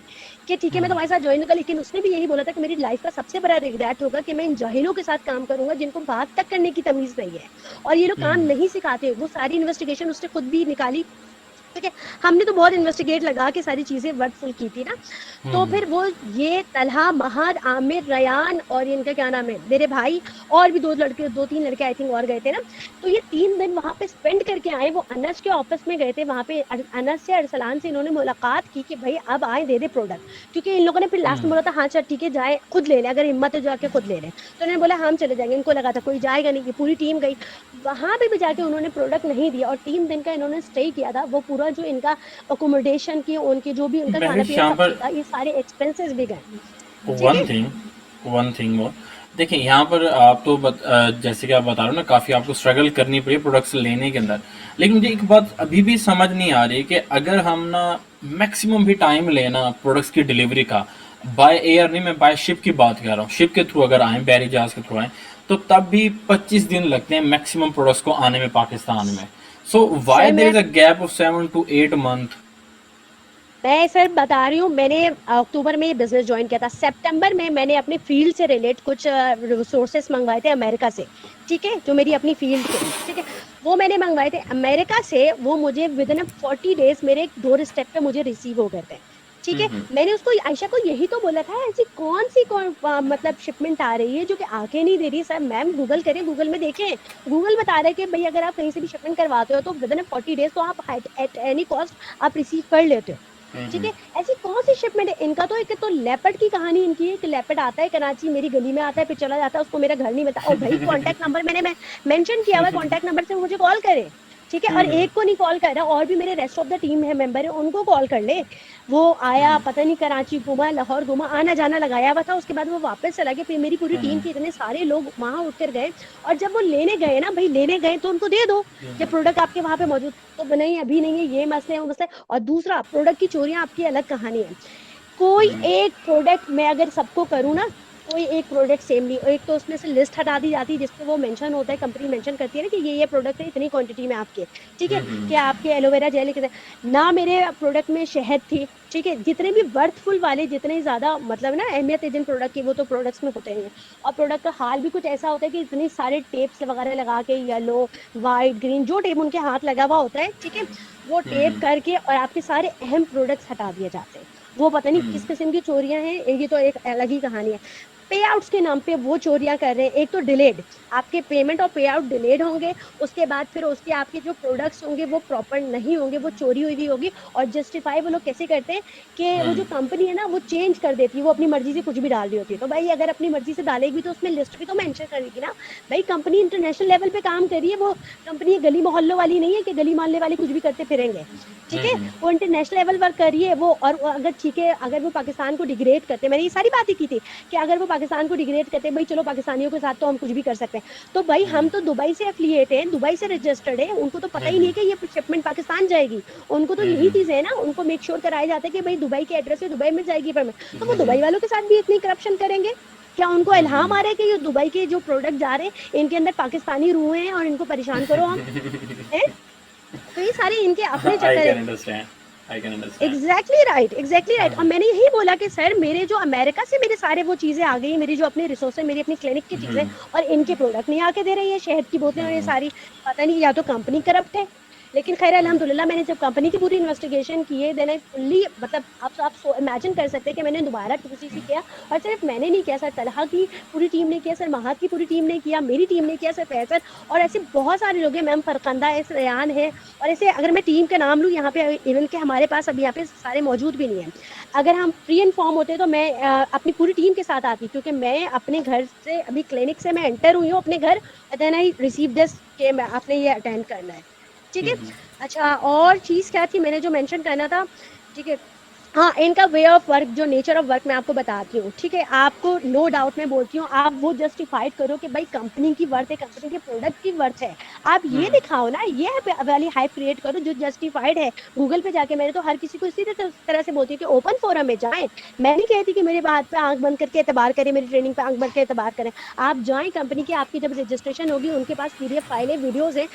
कि ठीक है मैं तुम्हारे साथ ज्वाइन करूंगा। लेकिन उसने भी यही बोला था कि मेरी लाइफ का सबसे बड़ा रिग्रेट होगा कि मैं इन जाहिलों के साथ काम करूंगा जिनको बात तक करने की तमीज नहीं है, और ये लोग काम नहीं सिखाते। वो सारी इन्वेस्टिगेशन उसने खुद भी निकाली, ठीक है। हमने तो बहुत इन्वेस्टिगेट लगा के सारी चीजें वर्डफुल की थी ना। तो फिर वो ये तलहा, महद, आमिर, रयान और इनका क्या नाम है, मेरे भाई, और भी 2-3 लड़के आई थिंक और गए थे ना। तो ये 3 दिन वहां पे स्पेंड करके आए। वो अनस के ऑफिस में गए थे, वहां पे अनस से, अरसलान से इन्होंने मुलाकात की कि भाई अब आए दे दे प्रोडक्ट, क्योंकि इन लोगों ने फिर लास्ट में बोला था हाँ चल ठीक है जाए खुद ले ले, अगर हिम्मत है जाके खुद ले ले। तो उन्होंने बोला हम चले जाएंगे, इनको लगा था कोई जाएगा नहीं, ये पूरी टीम गई। वहां पे भी जाके उन्होंने प्रोडक्ट नहीं दिया, और 3 दिन का इन्होंने स्टे किया था। वो पूरा जो इनका अकोमोडेशन की, उनके जो भी उनका खाना पीना सब कुछ था, ये सारे एक्सपेंसेस भी गए, ठीक है। वन थिंग वो देखिए, यहाँ पर आप तो जैसे कि आप बता रहे हो ना, काफ़ी आपको स्ट्रगल करनी पड़ी प्रोडक्ट्स लेने के अंदर। लेकिन मुझे एक बात अभी भी समझ नहीं आ रही कि अगर हम ना मैक्सिमम भी टाइम लेना प्रोडक्ट्स की डिलीवरी का, बाय एयर नहीं, मैं बाय शिप की बात कर रहा हूँ, शिप के थ्रू अगर आए, बहरी जहाज के थ्रू आए, तो तब भी 25 दिन लगते हैं मैक्सिमम प्रोडक्ट्स को आने में पाकिस्तान में। So why there is a gap of 7 to 8 month? मैं सर बता रही हूँ, मैंने अक्टूबर में ये बिजनेस ज्वाइन किया था। सितंबर में मैंने अपने फील्ड से रिलेट कुछ रिसोर्सेस मंगवाए थे अमेरिका से, ठीक है, जो मेरी अपनी फील्ड के, ठीक है, वो मैंने मंगवाए थे अमेरिका से। वो मुझे विद इन 40 डेज मेरे डोर स्टेप पे मुझे रिसीव हो गए थे, ठीक है। मैंने उसको आयशा को यही तो बोला था, ऐसी मतलब शिपमेंट आ रही है जो कि आके नहीं दे रही। सर मैम गूगल करें, गूगल में देखें, गूगल बता रहा है कि भाई अगर आप कहीं से भी शिपमेंट करवाते हो तो विद इन 40 डेज तो आप एट एनी कॉस्ट आप रिसीव कर लेते हो। ठीक है, ऐसी कौन सी शिपमेंट है? इनका तो एक तो लेपर्ड की कहानी इनकी है कि लेपर्ड आता है कराची, मेरी गली में आता है, फिर चला जाता है, उसको मेरा घर नहीं बता। और भाई कांटेक्ट नंबर मैंने मेंशन किया हुआ है, कांटेक्ट नंबर से मुझे कॉल करे। ठीक है, और एक को नहीं कॉल कर रहा, और भी मेरे रेस्ट ऑफ द टीम है मेंबर है, उनको कॉल कर ले। वो आया, पता नहीं कराची घुमा, लाहौर घुमा, आना जाना लगाया हुआ था, उसके बाद वो वापस चला गया। फिर मेरी पूरी टीम के इतने सारे लोग वहां उठकर गए, और जब वो लेने गए ना भाई, लेने गए तो उनको दे दो जब प्रोडक्ट आपके वहां पे मौजूद। तो नहीं अभी नहीं है, ये मसले है वो मसले। और दूसरा, प्रोडक्ट की चोरियां आपकी अलग कहानी है। कोई एक प्रोडक्ट मैं अगर सबको करूँ ना, कोई एक प्रोडक्ट सेम नहीं, एक तो उसमें से लिस्ट हटा दी जाती है जिसपे वो मेंशन होता है, कंपनी मेंशन करती है ना कि ये प्रोडक्ट है इतनी क्वांटिटी में आपके। ठीक है, कि आपके एलोवेरा जेल ना, मेरे प्रोडक्ट में शहद थी। ठीक है, जितने भी वर्थफुल वाले, जितने ज्यादा मतलब ना अहमियत है जिन प्रोडक्ट की, वो तो प्रोडक्ट्स में होते हैं। और प्रोडक्ट का हाल भी कुछ ऐसा होता है कि इतने सारे टेप्स वगैरह लगा के, येलो व्हाइट ग्रीन जो टेप उनके हाथ लगा हुआ होता है, ठीक है, वो टेप करके और आपके सारे अहम प्रोडक्ट्स हटा दिए जाते हैं। वो पता नहीं किस किस्म की चोरियां हैं, ये तो एक अलग ही कहानी है। पे आउट्स के नाम पे वो चोरियां कर रहे हैं। एक तो डिलेड, आपके पेमेंट और पे आउट डिलेड होंगे, उसके बाद फिर उसके आपके जो प्रोडक्ट्स होंगे वो प्रॉपर नहीं होंगे, वो चोरी हुई भी होगी। और जस्टिफाई वो लोग कैसे करते हैं कि वो जो कंपनी है ना वो चेंज कर देती है, वो अपनी मर्जी से कुछ भी डाल रही होती है। तो भाई अगर अपनी मर्जी से डालेगी तो उसमें लिस्ट भी तो मेंशन करेगी ना। भाई कंपनी इंटरनेशनल लेवल पे काम कर रही है, वो कंपनी गली मोहल्लों वाली नहीं है कि गली मोहल्ले वाले कुछ भी करते फिरेंगे। ठीक है, वो इंटरनेशनल लेवल वर्क कर रही है वो। और अगर ठीक है, अगर वो पाकिस्तान को डिग्रेड करते, मैंने ये सारी बातें की थी कि अगर वो पाकिस्तान को डिग्रेड करते, भाई चलो पाकिस्तानियों के साथ तो हम कुछ भी कर सकते हैं, तो भाई हम तो दुबई से एफिलिएट हैं, दुबई से रजिस्टर्ड है, उनको तो पता ही नहीं है कि ये शिपमेंट पाकिस्तान जाएगी। उनको तो यही चीज है ना, उनको मेक श्योर कराया जाता है कि भाई दुबई के एड्रेस से दुबई में जाएगी पेमेंट। तो वो दुबई वालों के साथ भी इतनी करप्शन करेंगे? क्या उनको इल्हाम आ रहा है कि ये दुबई के जो प्रोडक्ट जा रहे हैं इनके अंदर पाकिस्तानी रूह हैं और इनको परेशान करो हम हैं? तो ये सारे इनके अपने चक्कर है। Exactly right. और मैंने यही बोला कि सर मेरे जो अमेरिका से मेरे सारे वो चीजें आ गई, मेरी जो अपने रिसोर्स है, मेरी अपनी क्लिनिक की चीजें, और इनके प्रोडक्ट नहीं आके दे रही है, शहद की बोतलें और ये सारी। पता नहीं, या तो कंपनी करप्ट है। लेकिन खैर अल्हम्दुलिल्लाह मैंने जब कंपनी की पूरी इन्वेस्टिगेशन की है, देन आई फुल्ली, मतलब आप इमेजिन कर सकते हैं कि मैंने दोबारा TCC किया। और सिर्फ मैंने नहीं किया सर, तलहा की पूरी टीम ने किया, सर महात की पूरी टीम ने किया, मेरी टीम ने किया, सर फैसल, और ऐसे बहुत सारे लोग हैं, मैम फरकंदा है, रेयान है, और ऐसे अगर मैं टीम का नाम लूँ यहाँ पे, इवन के हमारे पास अभी यहाँ पे सारे मौजूद भी नहीं है। अगर हम प्री इन्फॉर्म होते तो मैं अपनी पूरी टीम के साथ आती, क्योंकि मैं अपने घर से, अभी क्लिनिक से मैं एंटर हुई हूँ अपने घर, देन आई रिसीव दिस कि मैं आपने ये अटेंड करना है। ठीक है, अच्छा और चीज़ क्या थी मैंने जो मेंशन करना था? ठीक है, हाँ, इनका वे ऑफ वर्क, जो नेचर ऑफ वर्क मैं आपको बताती हूँ। ठीक है, आपको नो डाउट मैं बोलती हूँ, आप वो जस्टिफाइड करो कि भाई कंपनी की वर्थ है, कंपनी के प्रोडक्ट की वर्थ है। आप ये दिखाओ ना, ये वाली हाइप क्रिएट करो जो जस्टिफाइड है। गूगल पे जाके मैंने तो हर किसी को इसी तरह से बोलती हूँ कि ओपन फोरम में जाएं। मैं नहीं कहती कि मेरी बात पे आंख बंद करके एतबार करें, मेरी ट्रेनिंग पे आंख बंद करके एतबार करें। आप जाएं कंपनी की, आपकी जब रजिस्ट्रेशन होगी उनके पास PDF फाइल है, वीडियोज है,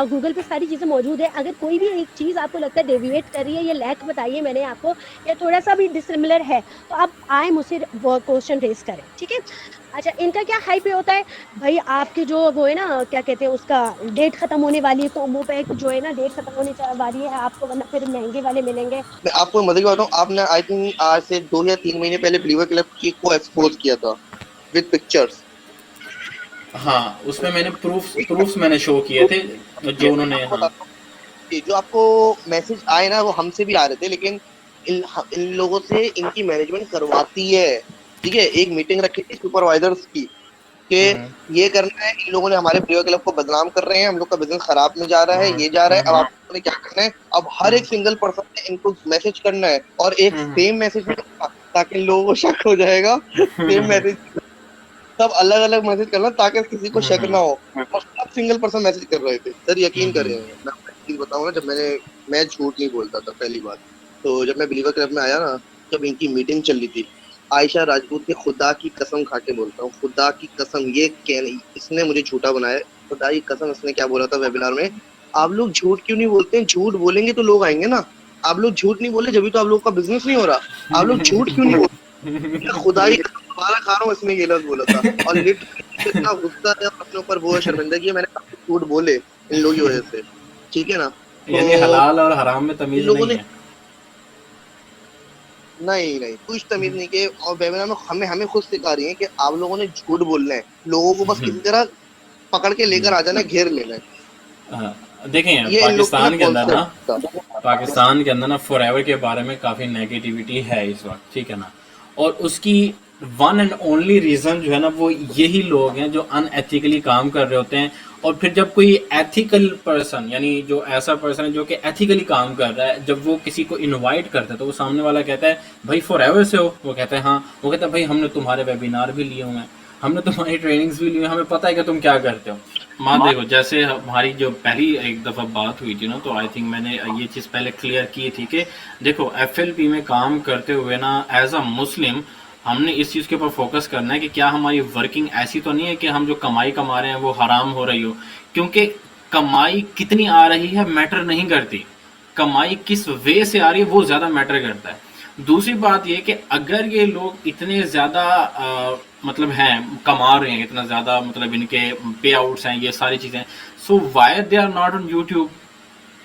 गूगल पे सारी चीज़ें मौजूद है। अगर कोई भी एक चीज़ आपको लगता है डेविएट कर रही है, ये लैक बताइए मैंने आपको, या थोड़ा सा भी डिसिमिलर है, तो आप आए मुझसे वो क्वेश्चन रेज करें। ठीक है, अच्छा इनका क्या हाइप होता है भाई? आपके जो वो है ना, क्या कहते हैं उसका, डेट खत्म होने वाली है, कॉम्बो पैक जो है ना डेट खत्म होने वाली है आपको, वरना फिर महंगे वाले मिलेंगे। मैं आपको मजे की बताऊं, आपने आई थिंक आज से 2 या 3 महीने पहले बिलीवर क्लब की को एक्सपोज किया था विद पिक्चर्स। हाँ, उसमें मैंने प्रूफ्स मैंने शो किए थे जो उन्होंने, हाँ जो आपको मैसेज आए ना वो हमसे भी आ रहे थे, लेकिन इन लोगों से इनकी मैनेजमेंट करवाती है। ठीक है, एक मीटिंग रखी थी सुपरवाइजर्स की कि ये करना है, इन लोगों ने हमारे प्लेयर क्लब को बदनाम कर रहे हैं, हम लोग का बिजनेस खराब में जा रहा है, ये जा रहा है, अब आप लोगों ने क्या करना है? अब हर एक सिंगल पर्सन ने इनको मैसेज करना है, और एक सेम मैसेज नहीं करना, ताकि लोगों को शक हो जाएगा। सेम मैसेज, सब अलग अलग मैसेज करना ताकि किसी को शक ना हो, और सब सिंगल पर्सन मैसेज कर रहे थे। सर यकीन करें, मैं चीज बताऊँ ना, जब मैं झूठ नहीं बोलता था पहली बात। तो जब मैं बिलीवर क्लब में आया ना, जब इनकी मीटिंग चल रही थी, आयशा राजपूत ने खुदा की कसम खा के बोलता हूँ, खुदा की कसम, ये इसने मुझे झूठा बनाया। खुदा की कसम, इसने क्या बोला था वेबिनार में, आप लोग झूठ क्यों नहीं बोलते हैं? झूठ बोलेंगे तो लोग आएंगे ना। आप लोग झूठ नहीं बोले जब तो आप लोग का बिजनेस नहीं हो रहा। आप लोग झूठ क्यों नहीं बोलते? खुदा की कसम दोबारा खा रहा हूँ, इसने ये लफ्ज बोला था। और लिटरली इतना गुस्सा है अपने ऊपर, वो शर्मिंदगी है, मैंने झूठ बोले इन लोगों की वजह से। ठीक है ना, यानी हलाल और हराम में तमीज नहीं है। नहीं नहीं कुछ तमीज नहीं के, और वेबिनार में हमें खुद सिखा रही है कि आप लोगों ने झूठ बोलना है, लोगों को बस किसी तरह पकड़ के लेकर आ जाना है, घेर लेना है। देखें ये इन लोग का पाकिस्तान के अंदर ना, concept था। पाकिस्तान के अंदर ना फॉरएवर के बारे में काफ़ी नेगेटिविटी है इस वक्त, ठीक है ना। और उसकी वन एंड ओनली रीज़न जो है ना, वो यही लोग हैं जो अनएथिकली काम कर रहे होते हैं। और फिर जब कोई एथिकल पर्सन, यानी जो ऐसा पर्सन है जो कि एथिकली काम कर रहा है, जब वो किसी को इनवाइट करता है तो वो सामने वाला कहता है भाई फॉरएवर से हो, वो कहता है हाँ, वो कहता है भाई हमने तुम्हारे वेबिनार भी लिए हुए हैं, हमने तुम्हारी ट्रेनिंग्स भी ली हुई, हमें पता है कि तुम क्या करते हो। माँ देखो, जैसे हमारी जो पहली एक दफ़ा बात हुई थी ना, तो आई थिंक मैंने ये चीज़ पहले क्लियर की थी कि देखो FLP में काम करते हुए ना, एज अ मुस्लिम हमने इस चीज़ के ऊपर फोकस करना है कि क्या हमारी वर्किंग ऐसी तो नहीं है कि हम जो कमाई कमा रहे हैं वो हराम हो रही हो। क्योंकि कमाई कितनी आ रही है मैटर नहीं करती, कमाई किस वे से आ रही है वो ज़्यादा मैटर करता है। दूसरी बात ये कि अगर ये लोग इतने ज़्यादा मतलब हैं, कमा रहे हैं इतना ज़्यादा, मतलब इनके पे आउट्स हैं, ये सारी चीज़ें, so why they are not on YouTube.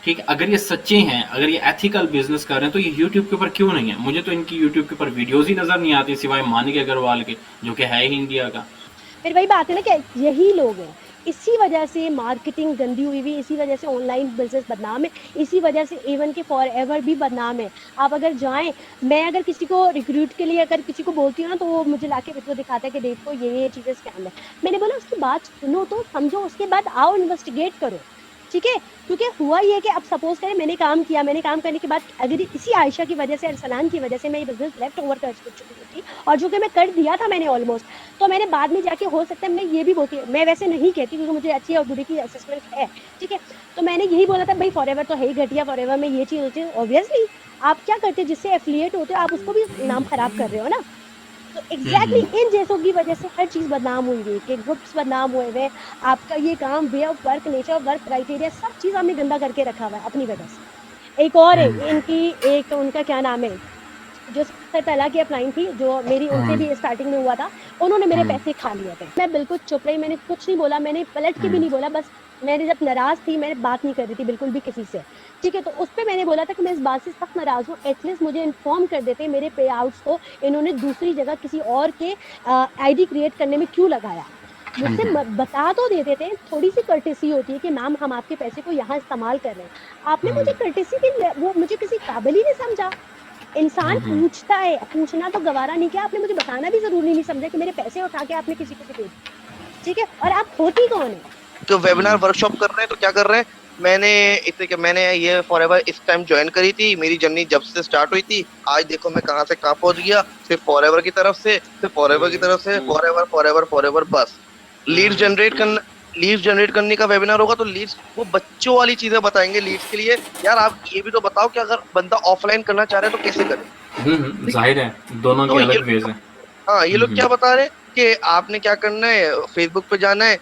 ठीक है, अगर ये सच्चे हैं, अगर ये एथिकल बिजनेस कर रहे हैं, तो ये यूट्यूब के ऊपर क्यों नहीं है? मुझे तो इनकी यूट्यूब के ऊपर वीडियोस ही नजर नहीं आती सिवाय मानिक अग्रवाल के, जो कि है ही इंडिया का। फिर वही बात है ना कि यही लोग हैं, इसी वजह से मार्केटिंग गंदी हुई हुई, इसी वजह से ऑनलाइन बिजनेस बदनाम है, इसी वजह से इवन के फॉरएवर भी बदनाम है। आप अगर जाएं, मैं अगर किसी को रिक्रूट के लिए अगर किसी को बोलती हूँ ना, तो वो मुझे लाके वीडियो दिखाता है कि देखो ये चीज़ें स्कैम है। मैंने बोला उसकी बात सुनो तो समझो, उसके बाद आओ इन्वेस्टिगेट करो, ठीक है। क्योंकि हुआ ये कि अब सपोज करें मैंने काम किया, मैंने काम करने के बाद अगर इसी आयशा की वजह से, अरसलान की वजह से मैं ये बिजनेस लेफ्ट ओवर कर चुकी थी, और जो कि मैं कर दिया था मैंने ऑलमोस्ट, तो मैंने बाद में जाके हो सकता है मैं ये भी बोलती, मैं वैसे नहीं कहती क्योंकि मुझे अच्छी और बुरी की असेसमेंट है, ठीक है। तो मैंने यही बोला था भाई फॉरएवर तो है ही घटिया, फॉरएवर में ये चीज़ होती है। ऑब्वियसली आप क्या करते हैं, जिससे एफिलिएट होते हो आप उसको भी नाम खराब कर रहे हो ना। तो एग्जैक्टली इन जैसों की वजह से हर चीज़ बदनाम हुई है, कि ग्रुप्स बदनाम हुए हुए, आपका ये काम, way of work, nature of work, criteria, सब चीज़ हमने गंदा करके रखा हुआ है अपनी वजह से। एक और है इनकी, एक उनका क्या नाम है, जो सर तला की अपलाइन थी, जो मेरी उनसे भी स्टार्टिंग में हुआ था, उन्होंने मेरे पैसे खा लिए थे। मैं बिल्कुल चुप रही, मैंने कुछ नहीं बोला, मैंने पलट के भी नहीं बोला, बस मैंने जब नाराज़ थी मैंने बात नहीं कर रही थी बिल्कुल भी किसी से, ठीक है। तो उस पर मैंने बोला था कि मैं इस बात से सख्त नाराज़ हूँ, एटलीस्ट मुझे इन्फॉर्म कर देते मेरे पे आउट्स को इन्होंने दूसरी जगह किसी और के ID क्रिएट करने में क्यों लगाया, मुझसे बता तो देते थे। थोड़ी सी कर्टेसी होती है कि मैम हम आपके पैसे को यहाँ इस्तेमाल कर रहे हैं, आपने मुझे कर्टेसी की, वो मुझे किसी काबिल ही नहीं समझा। इंसान पूछता है, पूछना तो गवारा नहीं किया, आपने मुझे बताना भी जरूरी नहीं समझा कि मेरे पैसे उठा के आपने किसी को दे दिए, ठीक है। और आप होती कौन है? तो वेबिनार वर्कशॉप कर रहे हैं तो क्या कर रहे हैं, मैंने ये फॉरएवर इस टाइम ज्वाइन करी थी, मेरी जर्नी जब से स्टार्ट हुई थी, आज देखो मैं कहां से कहां पहुंच गया, सिर्फ फॉरएवर की तरफ से, फॉरएवर बस। लीड्स जनरेट करने का वेबिनार होगा, तो लीड्स, वो बच्चों वाली चीजें बताएंगे लीड्स के लिए। यार आप ये भी तो बताओ कि अगर बंदा ऑफलाइन करना चाह रहा है तो कैसे करे। जाहिर है दोनों तो के अलग वेज हैं। हाँ, ये लोग क्या बता रहे हैं कि आपने क्या करना है, फेसबुक पे जाना है,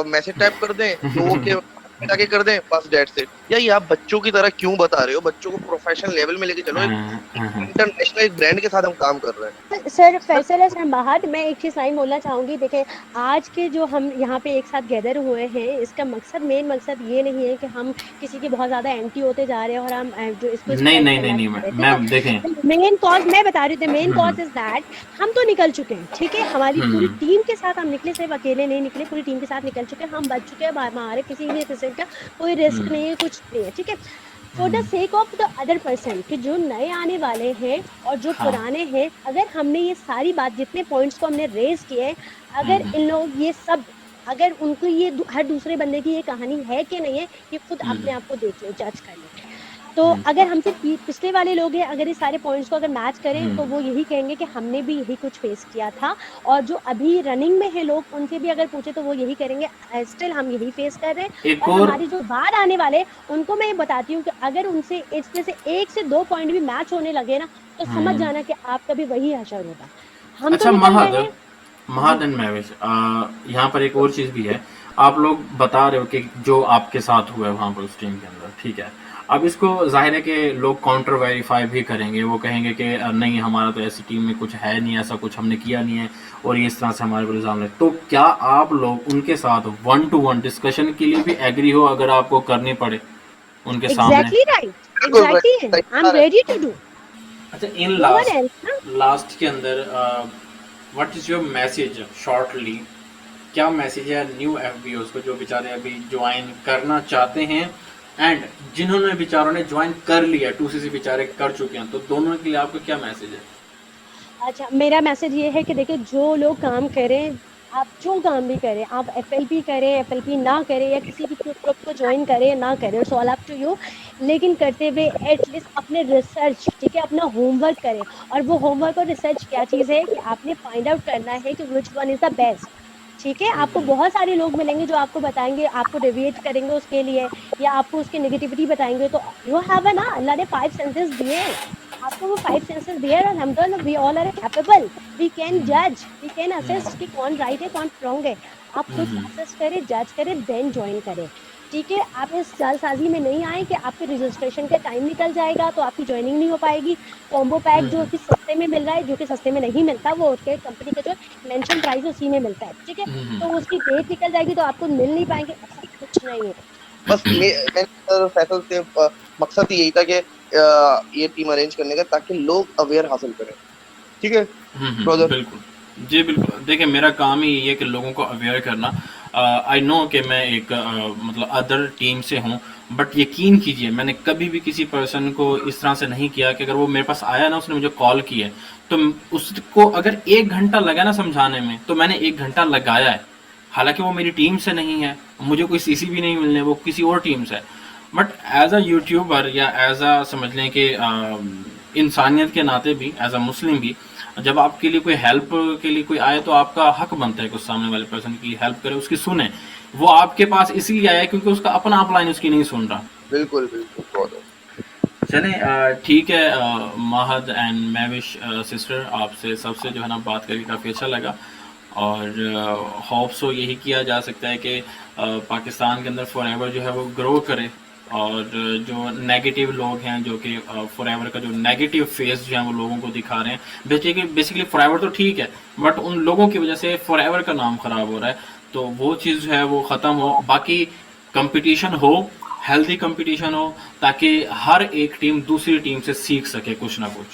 मैसेज टाइप कर दें, लोगों के जाके कर दें, बस दैट्स इट। या ये आप बच्चों की तरह क्यों बता रहे हो? बच्चों को प्रोफेशनल लेवल में लेके चलो, इंटरनेशनल ब्रांड के साथ हम काम कर रहे हैं। सर फैसल हसन बाहर, मैं एक चीज़ लाइन बोलना चाहूँगी। देखें, आज के जो हम यहाँ पे एक साथ गैदर हुए हैं, इसका मकसद, मेन मकसद ये नहीं है कि हम किसी के बहुत ज़्यादा एंटी होते जा रहे हैं और हम जो इसको नहीं मैम देखें, मेन कॉज मैं बता रही थी, मेन कॉज इज दैट हम तो निकल चुके हैं, ठीक है। हमारी पूरी टीम के साथ हम निकले, सिर्फ अकेले नहीं निकले, पूरी टीम के साथ निकल चुके हैं, हम बच चुके हैं, हमारे किसी भी किस्म का कोई रिस्क नहीं है, कुछ नहीं है, ठीक है। For the sake of the other person, कि जो नए आने वाले हैं और जो पुराने हैं, अगर हमने ये सारी बात, जितने पॉइंट्स को हमने रेज किए हैं, अगर इन लोग ये सब, अगर उनको ये हर दूसरे बंदे की ये कहानी है कि नहीं है, ये खुद अपने आप को देख ले, जज कर ले। तो अगर हमसे पिछले वाले लोग हैं, अगर ये सारे पॉइंट्स को अगर मैच करें, तो वो यही कहेंगे कि हमने भी यही कुछ फेस किया था। और जो अभी रनिंग में है लोग, उनसे भी अगर पूछे तो वो यही करेंगे, स्टिल हम यही फेस कर रहे हैं। और हमारी जो बाद आने वाले, उनको मैं ये बताती हूँ कि अगर उनसे इसमें से 1 से 2 पॉइंट भी मैच होने लगे ना, तो समझ जाना कि आपका भी वही हशर होगा। हम अच्छा, तो महद एंड महविश, यहाँ पर एक और चीज़ भी है। आप लोग बता रहे हो कि जो आपके साथ हुआ है वहाँ पर उस टीम के अंदर, ठीक है। अब इसको जाहिर है कि लोग काउंटर वेरीफाई भी करेंगे, वो कहेंगे कि नहीं हमारा तो ऐसी टीम में कुछ है नहीं, ऐसा कुछ हमने किया नहीं है, और ये इस तरह से हमारे पर इल्ज़ाम है। तो क्या आप लोग उनके साथ 1-to-1 डिस्कशन के लिए भी एग्री हो, अगर आपको करनी पड़े उनके सामने? Exactly right. I'm ready to do. अच्छा, इन No one else, ना? लास्ट के अंदर what is your message shortly, क्या मैसेज है न्यू एफबीओस को जो बेचारे अभी ज्वाइन करना चाहते हैं, एंड जिन्होंने बेचारों ने ज्वाइन कर लिया, 2CC बेचारे कर चुके हैं, तो दोनों के लिए आपका क्या मैसेज है? अच्छा, मेरा मैसेज ये है कि देखिए, जो लोग काम करें, आप जो काम भी करें, आप एफएलपी करें, एफएलपी ना करें, या किसी भी ग्रुप को ज्वाइन करें ना करें, it's all up to you. लेकिन करते हुए एटलीस्ट अपने रिसर्च, ठीक है, अपना होमवर्क करें। और वो होमवर्क और रिसर्च क्या चीज़ है कि आपने फाइंड आउट करना है कि which one is the best. ठीक है, आपको बहुत सारे लोग मिलेंगे जो आपको बताएंगे, आपको डिविएट करेंगे उसके लिए, या आपको उसकी नेगेटिविटी बताएंगे। तो यू हैव ना, अल्लाह ने 5 सेंसेस दिए हैं, आपको वो 5 सेंसेस दिए हैं, और अल्हम्दुलिल्लाह we all are capable, we can जज, वी कैन असेस कि कौन राइट है कौन रॉन्ग है। आप खुद असेस करें, जज करें, देन ज्वाइन करें। ठीक है, आप इस जालसाजी में नहीं आए कि आपके रजिस्ट्रेशन का टाइम निकल जाएगा तो आपकी ज्वाइनिंग नहीं हो पाएगी। कॉम्बो पैक जो कि सस्ते में मिल रहा है, जो कि सस्ते में नहीं मिलता, वो उसके कंपनी का जो मेंशन प्राइस है उसी में मिलता है। ठीक है, तो उसकी डेट निकल जाएगी तो आपको मिल नहीं पाएंगे, ऐसा कुछ नहीं है। बस मैंने फैसल से मकसद यही था कि ये टीम अरेंज करने का, ताकि लोग अवेयर हासिल करें। ठीक है ब्रदर? बिल्कुल जी, बिल्कुल। देखिए, मेरा काम ही ये है कि लोगों को अवेयर करना। आई नो कि मैं एक मतलब अदर टीम से हूँ, बट यकीन कीजिए मैंने कभी भी किसी पर्सन को इस तरह से नहीं किया कि अगर वो मेरे पास आया ना, उसने मुझे कॉल की है, तो उसको अगर 1 घंटा लगा ना समझाने में, तो मैंने 1 घंटा लगाया है। हालांकि वो मेरी टीम से नहीं है, मुझे कोई सीसी भी नहीं मिलने, वो किसी और टीम से है। बट एज अ यूट्यूबर या एज अ समझ लें कि इंसानियत के नाते भी, एज अ मुस्लिम भी, जब आपके लिए कोई हेल्प के लिए कोई आए तो आपका हक बनता है कि उस सामने वाले पर्सन की हेल्प करे, उसकी सुने। वो आपके पास इसलिए आया क्योंकि उसका अपना अपलाइन उसकी नहीं सुन रहा। बिल्कुल बिल्कुल ब्रदर। चलें, ठीक है। महद एंड मैविश सिस्टर, आपसे सबसे जो है ना बात करके काफ़ी अच्छा लगा, और होप सो यही किया जा सकता है कि पाकिस्तान के अंदर फॉरएवर जो है वो ग्रो करे, और जो नेगेटिव लोग हैं जो कि फॉरएवर का जो नेगेटिव फेस जो है वो लोगों को दिखा रहे हैं, बेसिकली फॉरएवर तो ठीक है, बट उन लोगों की वजह से फॉरएवर का नाम खराब हो रहा है, तो वो चीज़ जो है वो ख़त्म हो। बाकी कंपटीशन हो, हेल्दी कंपटीशन हो, ताकि हर एक टीम दूसरी टीम से सीख सके कुछ ना कुछ।